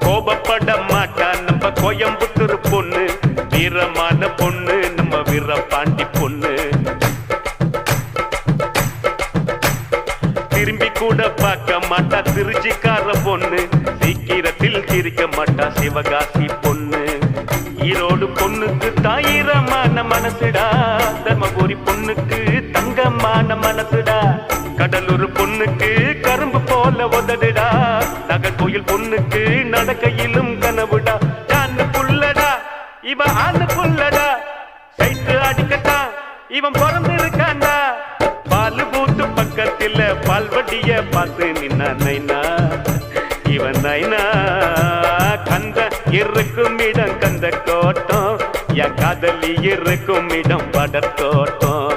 கோபப்பட மாட்டா நம்ம கோயம்புத்தூர் பொண்ணு, வீரமான பொண்ணு நம்ம வீரபாண்டி பொண்ணு. திரும்பி கூட பார்க்க மாட்டா திருச்சிக்கார பொண்ணு, சீக்கிரத்தில் சிரிக்க மாட்டா சிவகாசி பொண்ணு. ஈரோடு பொண்ணுக்கு தாயிரமான மனசுடா, தர்மபுரி பொண்ணுக்கு தங்கமான மனசுடா. கடலூர் பொண்ணுக்கு கரும்பு போல உதடுடா, நகர்கோயில் பொண்ணுக்கு நடக்கையிலும் கனவுடா. ஆணு புள்ளடா இவன் ஆணு புள்ளடா, சைட்டு அடிக்கத்தான் இவன் பிறந்திருக்காண்டா. பால் பூத்து பக்கத்தில் பால்வடிய பார்த்து நின்னா நைனா, இவன் நைனா. கந்த இருக்கும் இடம் கந்த கோட்டம், என் காதலி இருக்கும் இடம் படத்தோட்டம்.